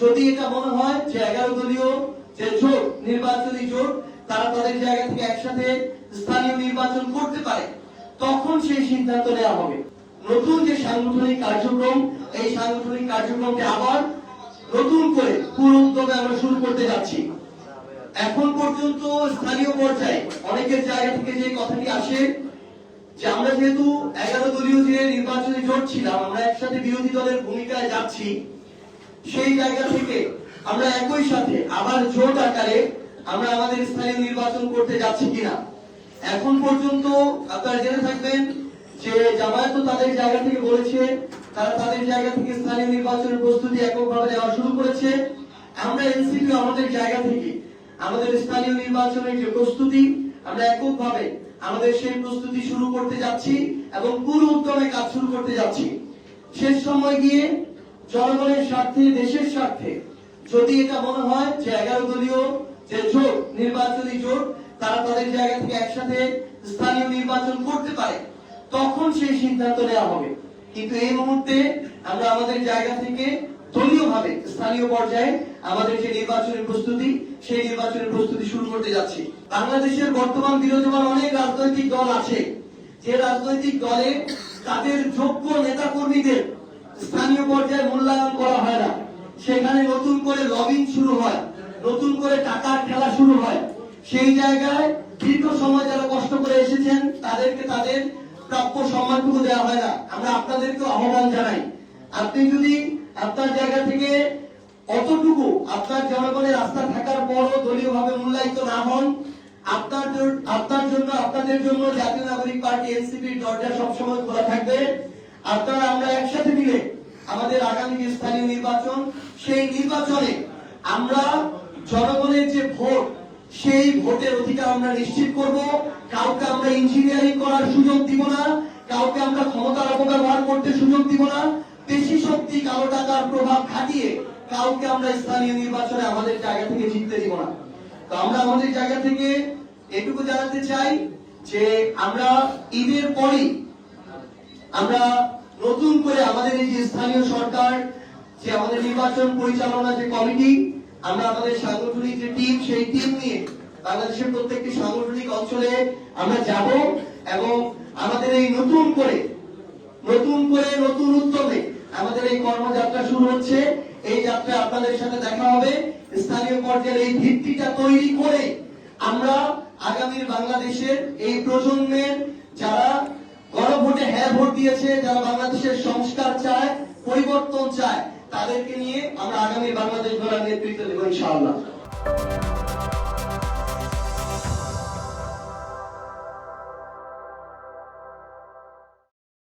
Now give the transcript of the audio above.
যদি এটা মনে হয় যে 11 দলীয় যে জোট, নির্বাচনী জোট, তারা তাদের জায়গা থেকে একসাথে স্থানীয় নির্বাচন করতে পারে, তখন সেই সিদ্ধান্ত নেওয়া হবে। নতুন যে সাংগঠনিক কার্যক্রম, এই সাংগঠনিক কার্যক্রমকে আবার নতুন করে পুরো উদ্যোগে আমরা শুরু করতে যাচ্ছি। এখন পর্যন্ত স্থানীয় পর্যায়ে অনেকের জায়গা থেকে যে কথাটি আসে যে আমরা যেহেতু 11 দলীয় যে নির্বাচনী জোট ছিলাম, আমরা একসাথে বিরোধী দলের ভূমিকায় যাচ্ছি, সেই জায়গা থেকে আমরা একই সাথে আবার জোট আকারে আমরা আমাদের স্থানীয় নির্বাচন করতে যাচ্ছি কিনা। এখন পর্যন্ত আপনারা জেনে থাকবেন যে জামায়াত তাদের জায়গা থেকে বলেছে তারা তাদের জায়গা থেকে স্থানীয় নির্বাচনের প্রস্তুতি এককভাবে নেওয়া শুরু করেছে। আমরা এনসিপি আমাদের জায়গা থেকে আমাদের স্থানীয় নির্বাচনের যে প্রস্তুতি, আমরা এককভাবে আমাদের সেই প্রস্তুতি শুরু করতে যাচ্ছি এবং পুরো উদ্যমে কাজ শুরু করতে যাচ্ছি। শেষ সময় গিয়ে জনগণের স্বার্থে, দেশের স্বার্থে যদি এটা মনে হয় যে 11 দলীয় যে জোট, নির্বাচনী জোট, তারা তাদের জায়গা থেকে একসাথে স্থানীয় নির্বাচন করতে পারে, তখন সেই সিদ্ধান্ত নেওয়া হবে। কিন্তু এই মুহূর্তে আমরা আমাদের জায়গা থেকে দলীয়ভাবে স্থানীয় পর্যায়ে আমাদের যে নির্বাচনের প্রস্তুতি, সেই নির্বাচনের প্রস্তুতি শুরু করতে যাচ্ছি। বাংলাদেশের বর্তমান বিরাজমান অনেক রাজনৈতিক দল আছে, যে রাজনৈতিক দলে তাদের যোগ্য নেতা কর্মীদের স্থানীয় পর্যায়ে মূল্যায়ন করা হয় না। সেখানে নতুন করে লবিং শুরু হয়, নতুন করে টাকার খেলা শুরু হয়। সেই জায়গায় দীর্ঘ সময় যারা কষ্ট করে এসেছেন তাদেরকে তাদের প্রাপ্য সম্মানটুকু দেওয়া হয় না। আমরা আপনাদেরকে আহ্বান জানাই, আপনি যদি আপনার জায়গা থেকে অতটুকু আপনার জনগণের আস্থা থাকার পরও দলীয়ভাবে মূল্যায়িত না হন, আপনার জন্য, আপনাদের জন্য জাতীয় নাগরিক পার্টি এনসিপির দরজা সবসময় খোলা থাকবে। আপনারা আমরা একসাথে মিলে আমাদের আগামী যে স্থানীয় নির্বাচন, সেই নির্বাচনে আমরা জনগণের যে ভোট, সেই ভোটের অধিকার আমরা নিশ্চিত করব। কাউকে আমরা ইঞ্জিনিয়ারিং করার সুযোগ দিব না, কাউকে আমরা ক্ষমতার অপব্যবহার করতে সুযোগ দিব না, বেশি শক্তি, কালো টাকার প্রভাব খাটিয়ে কাউকে আমরা স্থানীয় নির্বাচনে আমাদের জায়গা থেকে জিততে দিব না। তো আমরা আমাদের জায়গা থেকে এটুকু জানাতে চাই যে আমরা ঈদের পরই আমরা নতুন করে আমাদের এই যে স্থানীয় সরকার, যে আমাদের নির্বাচন পরিচালনা যে কমিটি, আমরা আমাদের সাংগঠনিক যে টিম, সেই টিম নিয়ে বাংলাদেশের প্রত্যেকটি সাংগঠনিক অঞ্চলে আমরা যাব এবং আমাদের এই নতুন করে নতুন উদ্যমে আমাদের এই কর্মযাত্রা শুরু হচ্ছে। এই যাত্রা আপনাদের সাথে দেখা হবে। স্থানীয় পর্যায়ে এই ভিত্তিটা তৈরি করে আমরা আগামীর বাংলাদেশের এই প্রজন্মের যারা গণভোটে হ্যাঁ ভোট দিয়েছে, যারা বাংলাদেশের সংস্কার চায়, পরিবর্তন চায়, তাদেরকে নিয়ে আমরা আগামী বাংলাদেশ গড়ার নেতৃত্ব দেব ইনশাআল্লাহ।